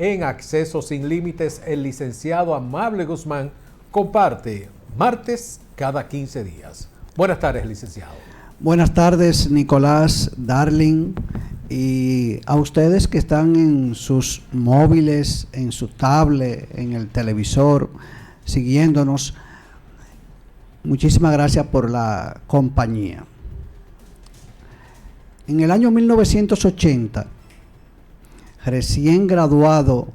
en Acceso Sin Límites, el licenciado Amable Guzmán comparte martes cada 15 días. Buenas tardes, licenciado. Buenas tardes, Nicolás, Darling, y a ustedes que están en sus móviles, en su tablet, en el televisor, siguiéndonos. Muchísimas gracias por la compañía. En el año 1980, recién graduado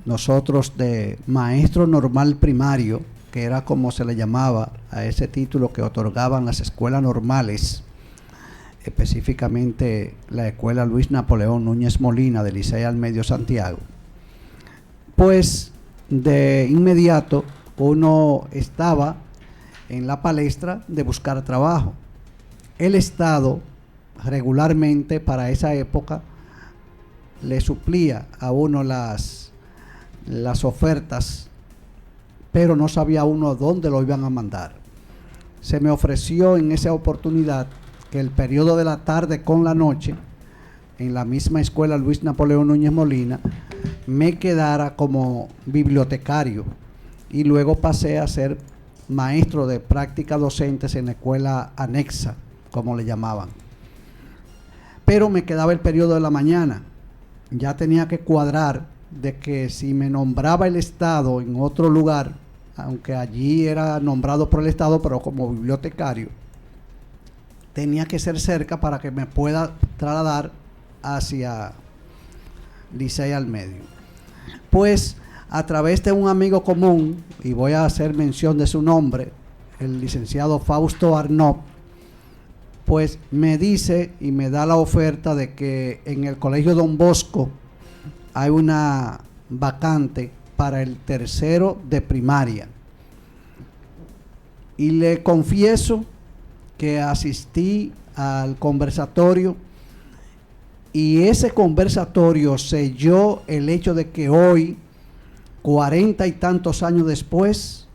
nosotros de maestro normal primario, que era como se le llamaba a ese título que otorgaban las escuelas normales, específicamente la escuela Luis Napoleón Núñez Molina de Licey al Medio Santiago, pues de inmediato uno estaba en la palestra de buscar trabajo. El Estado regularmente para esa época le suplía a uno las ofertas, pero no sabía uno dónde lo iban a mandar. Se me ofreció en esa oportunidad que el periodo de la tarde con la noche, en la misma escuela Luis Napoleón Núñez Molina, me quedara como bibliotecario y luego pasé a ser maestro de prácticas docentes en la escuela anexa, como le llamaban. Pero me quedaba el periodo de la mañana. Ya tenía que cuadrar de que si me nombraba el Estado en otro lugar, aunque allí era nombrado por el Estado, pero como bibliotecario, tenía que ser cerca para que me pueda trasladar hacia Licey al Medio. Pues a través de un amigo común, y voy a hacer mención de su nombre, el licenciado Fausto Arnott, pues me dice y me da la oferta de que en el Colegio Don Bosco hay una vacante para el tercero de primaria. Y le confieso que asistí al conversatorio y ese conversatorio selló el hecho de que hoy, 40 y tantos años después,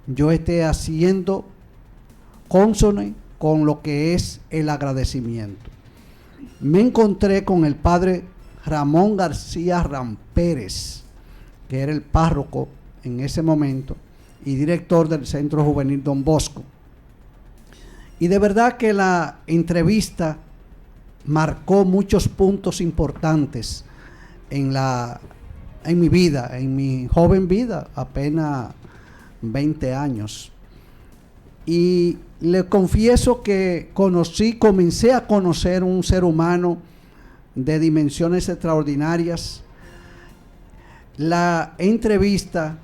yo esté haciendo cónsone con lo que es el agradecimiento. Me encontré con el padre Ramón García Rampérez, que era el párroco en ese momento y director del Centro Juvenil Don Bosco. Y de verdad que la entrevista marcó muchos puntos importantes en mi vida, en mi joven vida, apenas 20 años. Y le confieso que comencé a conocer un ser humano de dimensiones extraordinarias. La entrevista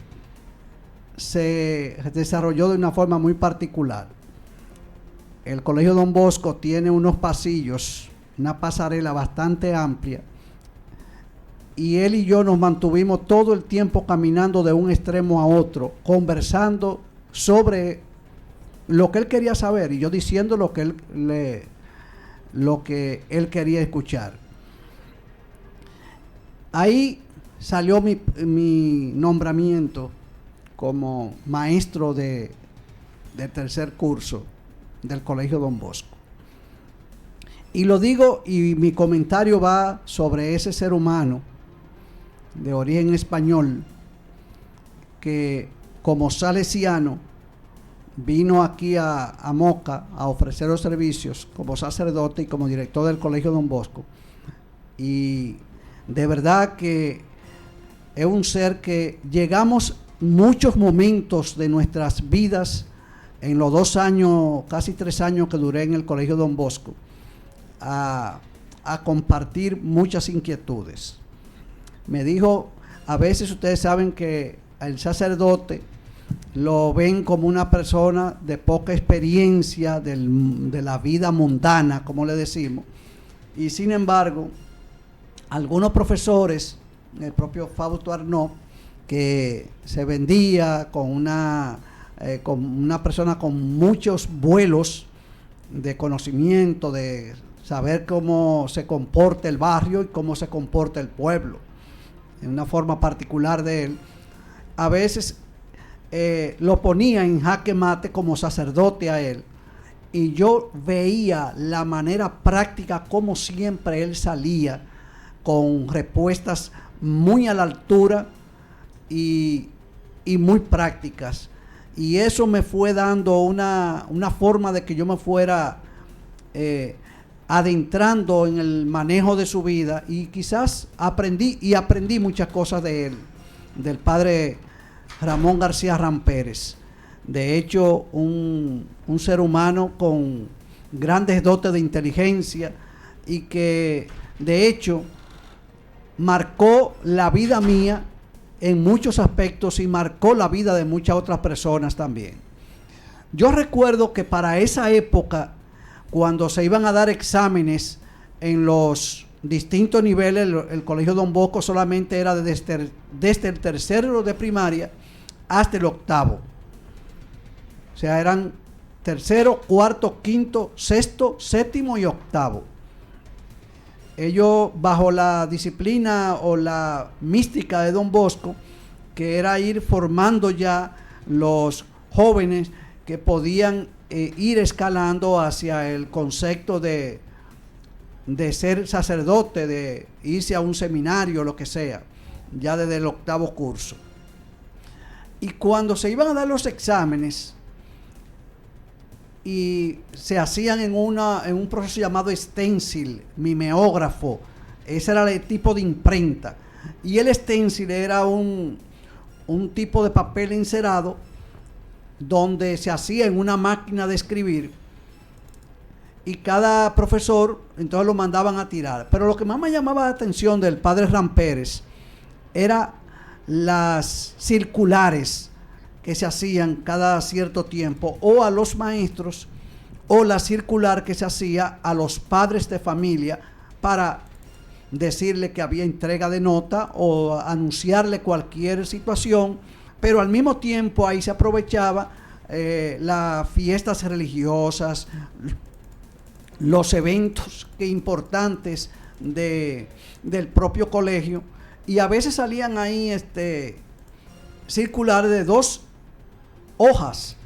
se desarrolló de una forma muy particular. El Colegio Don Bosco tiene unos pasillos, una pasarela bastante amplia, y él y yo nos mantuvimos todo el tiempo caminando de un extremo a otro, conversando sobre lo que él quería saber y yo diciendo lo que él quería escuchar. Ahí salió mi nombramiento como maestro de tercer curso del Colegio Don Bosco. Y lo digo, y mi comentario va sobre ese ser humano de origen español que como salesiano vino aquí a Moca a ofrecer los servicios como sacerdote y como director del Colegio Don Bosco. Y de verdad que es un ser que llegamos muchos momentos de nuestras vidas en los 2 años, casi 3 años que duré en el Colegio Don Bosco, a compartir muchas inquietudes. Me dijo, a veces ustedes saben que el sacerdote lo ven como una persona de poca experiencia de la vida mundana, como le decimos, y sin embargo, algunos profesores, el propio Fausto Arnott, que se vendía con una persona con muchos vuelos de conocimiento, de saber cómo se comporta el barrio y cómo se comporta el pueblo, en una forma particular de él, a veces lo ponía en jaque mate como sacerdote a él, y yo veía la manera práctica como siempre él salía con respuestas muy a la altura y muy prácticas. Y eso me fue dando una forma de que yo me fuera adentrando en el manejo de su vida, y quizás aprendí muchas cosas de él, del padre Ramón García Rampérez. De hecho, un ser humano con grandes dotes de inteligencia, y que de hecho marcó la vida mía en muchos aspectos y marcó la vida de muchas otras personas también. Yo recuerdo que para esa época, cuando se iban a dar exámenes en los distintos niveles, el Colegio Don Bosco solamente era desde el tercero de primaria hasta el octavo. O sea, eran tercero, cuarto, quinto, sexto, séptimo y octavo. Ellos, bajo la disciplina o la mística de Don Bosco, que era ir formando ya los jóvenes que podían ir escalando hacia el concepto de ser sacerdote, de irse a un seminario, lo que sea, ya desde el octavo curso. Y cuando se iban a dar los exámenes, y se hacían en un proceso llamado stencil, mimeógrafo, ese era el tipo de imprenta, y el stencil era un tipo de papel encerado donde se hacía en una máquina de escribir, y cada profesor entonces lo mandaban a tirar. Pero lo que más me llamaba la atención del padre Rampérez era las circulares que se hacían cada cierto tiempo, o a los maestros, o la circular que se hacía a los padres de familia para decirle que había entrega de nota o anunciarle cualquier situación. Pero al mismo tiempo ahí se aprovechaba las fiestas religiosas, los eventos importantes del propio colegio, y a veces salían ahí circulares de 2 hojas,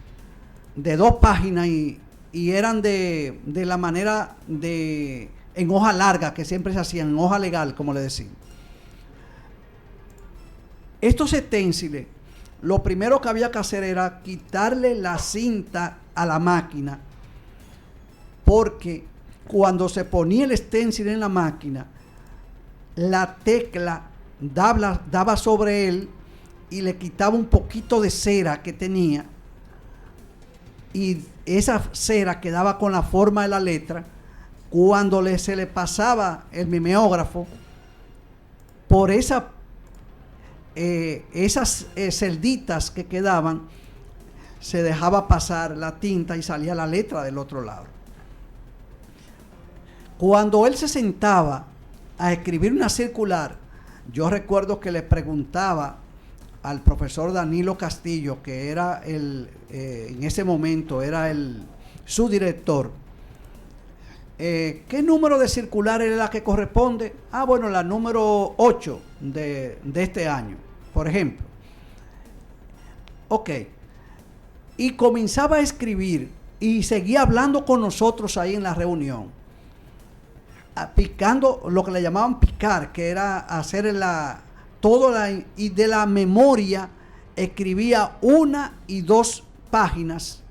de 2 páginas, y eran de la manera en hoja larga, que siempre se hacían, en hoja legal, como le decimos. Estos esténciles, lo primero que había que hacer era quitarle la cinta a la máquina, porque cuando se ponía el esténcil en la máquina, la tecla daba sobre él y le quitaba un poquito de cera que tenía, y esa cera quedaba con la forma de la letra. Cuando se le pasaba el mimeógrafo por esas celditas que quedaban, se dejaba pasar la tinta y salía la letra del otro lado. Cuando él se sentaba a escribir una circular, yo recuerdo que le preguntaba al profesor Danilo Castillo, que era en ese momento era su director, ¿qué número de circular es la que corresponde? Bueno, la número 8 de este año, por ejemplo. Ok. Y comenzaba a escribir y seguía hablando con nosotros ahí en la reunión, picando lo que le llamaban picar, que era hacer y de la memoria escribía 1 y 2 páginas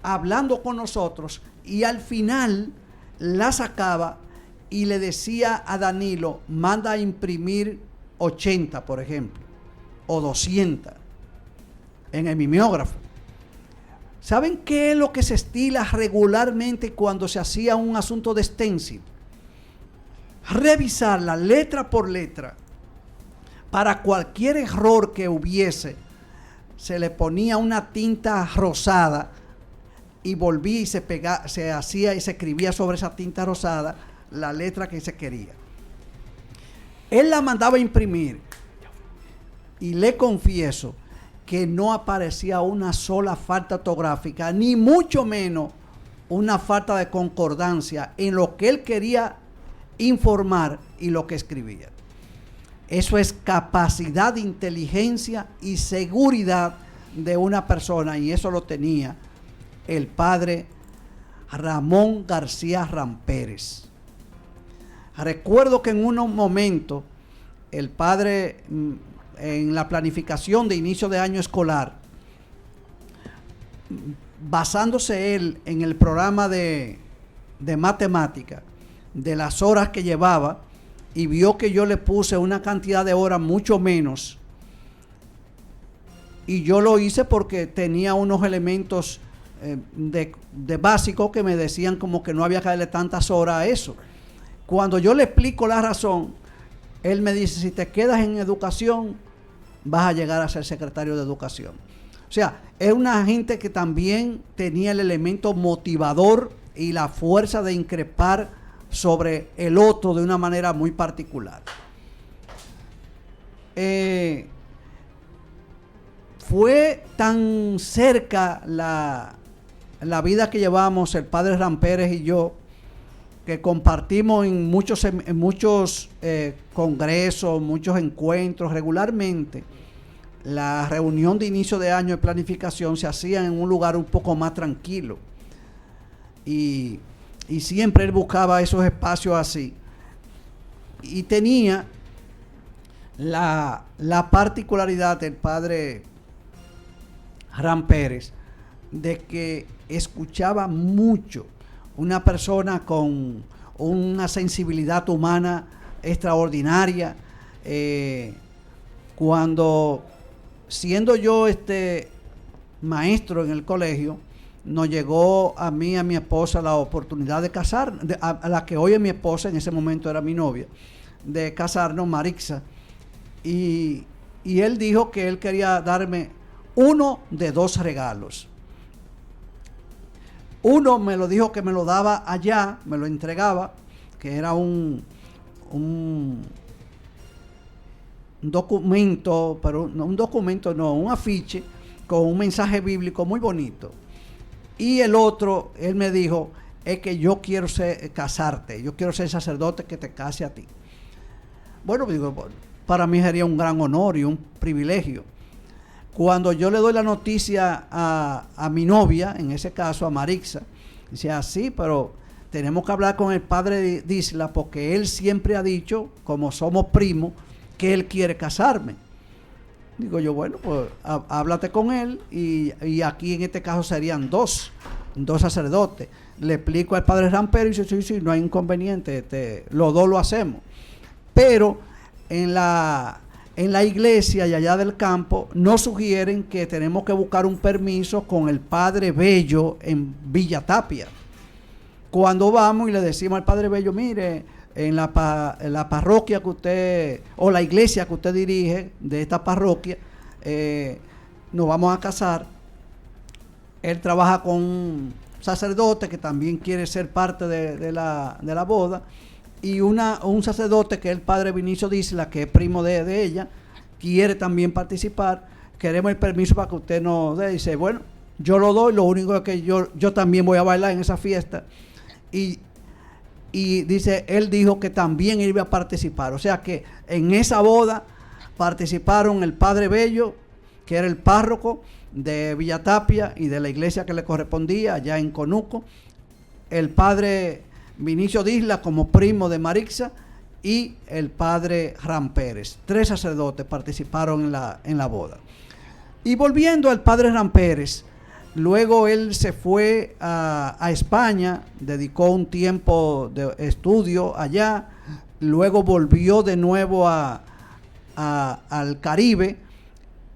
hablando con nosotros, y al final la sacaba y le decía a Danilo: manda a imprimir 80, por ejemplo, o 200 en el mimeógrafo. ¿Saben qué es lo que se estila regularmente cuando se hacía un asunto de stencil? Revisarla letra por letra. Para cualquier error que hubiese, se le ponía una tinta rosada y volvía y se hacía y se escribía sobre esa tinta rosada la letra que se quería. Él la mandaba a imprimir, y le confieso que no aparecía una sola falta ortográfica, ni mucho menos una falta de concordancia en lo que él quería informar y lo que escribía. Eso es capacidad de inteligencia y seguridad de una persona, y eso lo tenía el padre Ramón García Rampérez. Recuerdo que en un momento el padre, en la planificación de inicio de año escolar, basándose él en el programa de matemática, de las horas que llevaba, y vio que yo le puse una cantidad de horas mucho menos, y yo lo hice porque tenía unos elementos de básico que me decían como que no había que darle tantas horas a eso. Cuando yo le explico la razón, él me dice: si te quedas en educación, vas a llegar a ser secretario de educación. O sea, es una gente que también tenía el elemento motivador y la fuerza de increpar sobre el otro de una manera muy particular. Fue tan cerca la vida que llevamos el padre Rampérez y yo, que compartimos en muchos congresos, muchos encuentros regularmente. La reunión de inicio de año de planificación se hacía en un lugar un poco más tranquilo, y siempre él buscaba esos espacios así, y tenía la particularidad del padre Rampérez de que escuchaba mucho, una persona con una sensibilidad humana extraordinaria. Cuando, siendo yo maestro en el colegio, nos llegó a mí y a mi esposa la oportunidad de casar, a la que hoy es mi esposa, en ese momento era mi novia, de casarnos, Marixa, y él dijo que él quería darme uno de dos regalos. Uno me lo dijo que me lo daba allá, me lo entregaba, que era un documento, pero no un documento, no, un afiche con un mensaje bíblico muy bonito. Y el otro, él me dijo, es que yo quiero casarte, yo quiero ser sacerdote que te case a ti. Bueno, digo, para mí sería un gran honor y un privilegio. Cuando yo le doy la noticia a mi novia, en ese caso a Marixa, dice: así, pero tenemos que hablar con el padre Disla, porque él siempre ha dicho, como somos primos, que él quiere casarme. Digo yo, bueno, pues háblate con él, y aquí en este caso serían dos sacerdotes. Le explico al padre Rampérez y dice: sí, no hay inconveniente, los dos lo hacemos. Pero en la iglesia y allá del campo nos sugieren que tenemos que buscar un permiso con el padre Bello en Villa Tapia. Cuando vamos y le decimos al padre Bello: mire, en la parroquia que usted, o la iglesia que usted dirige de esta parroquia, nos vamos a casar. Él trabaja con un sacerdote que también quiere ser parte de la boda, y un sacerdote que es el padre Vinicio Disla, que es primo de ella, quiere también participar. Queremos el permiso para que usted nos dé. Dice: bueno, yo lo doy, lo único es que yo también voy a bailar en esa fiesta. Y dice, él dijo que también iba a participar. O sea que en esa boda participaron el padre Bello, que era el párroco de Villa Tapia y de la iglesia que le correspondía allá en Conuco, el padre Vinicio Disla como primo de Marixa, y el padre Rampérez. 3 sacerdotes participaron en la boda. Y volviendo al padre Rampérez, luego él se fue a España, dedicó un tiempo de estudio allá, luego volvió de nuevo al Caribe,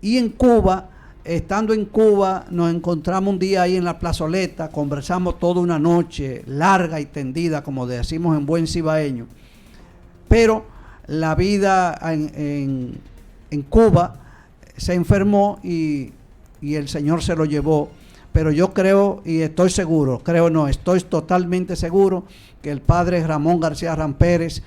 y en Cuba, estando en Cuba, nos encontramos un día ahí en la plazoleta, conversamos toda una noche, larga y tendida, como decimos en buen cibaeño. Pero la vida en Cuba se enfermó y el Señor se lo llevó. Pero yo creo, y estoy seguro, estoy totalmente seguro que el padre Ramón García Rampérez,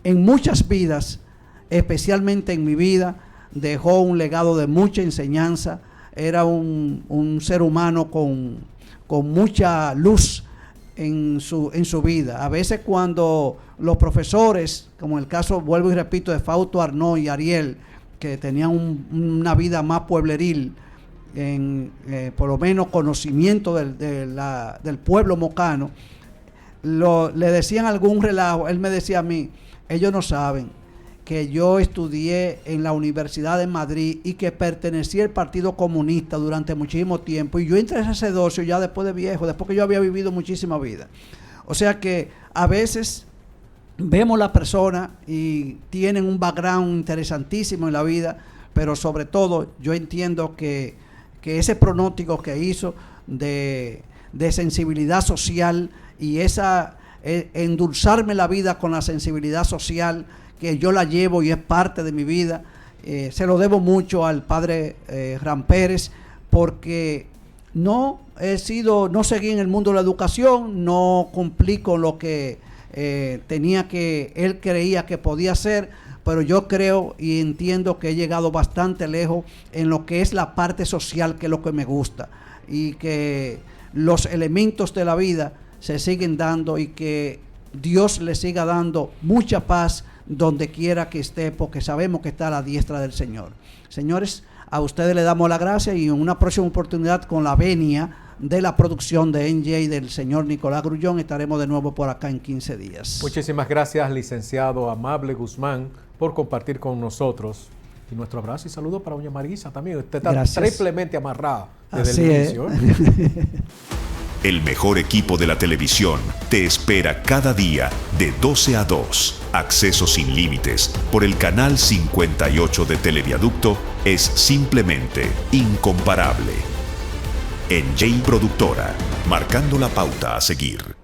en muchas vidas, especialmente en mi vida, dejó un legado de mucha enseñanza. Era un ser humano con mucha luz en su vida. A veces cuando los profesores, como el caso, vuelvo y repito, de Fausto Arnaud y Ariel, que tenían una vida más puebleril, por lo menos conocimiento del pueblo mocano, le decían algún relajo, él me decía a mí: ellos no saben que yo estudié en la Universidad de Madrid y que pertenecía al Partido Comunista durante muchísimo tiempo, y yo entré a ese sacerdocio ya después de viejo, después que yo había vivido muchísima vida. O sea que a veces vemos la persona y tienen un background interesantísimo en la vida, pero sobre todo yo entiendo que ese pronóstico que hizo de sensibilidad social y esa endulzarme la vida con la sensibilidad social, que yo la llevo y es parte de mi vida, se lo debo mucho al padre Ram Pérez, porque no seguí en el mundo de la educación, no cumplí con lo que él creía que podía hacer, pero yo creo y entiendo que he llegado bastante lejos en lo que es la parte social, que es lo que me gusta, y que los elementos de la vida se siguen dando y que Dios le siga dando mucha paz donde quiera que esté, porque sabemos que está a la diestra del Señor. Señores, a ustedes le damos la gracia, y en una próxima oportunidad, con la venia de la producción de NJ del señor Nicolás Grullón, estaremos de nuevo por acá en 15 días. Muchísimas gracias, licenciado Amable Guzmán, por compartir con nosotros. Y nuestro abrazo y saludo para doña Marisa también. Usted está triplemente amarrada desde el inicio. El mejor equipo de la televisión te espera cada día de 12 a 2. Acceso sin límites por el canal 58 de Televiaducto es simplemente incomparable. NJ Productora, marcando la pauta a seguir.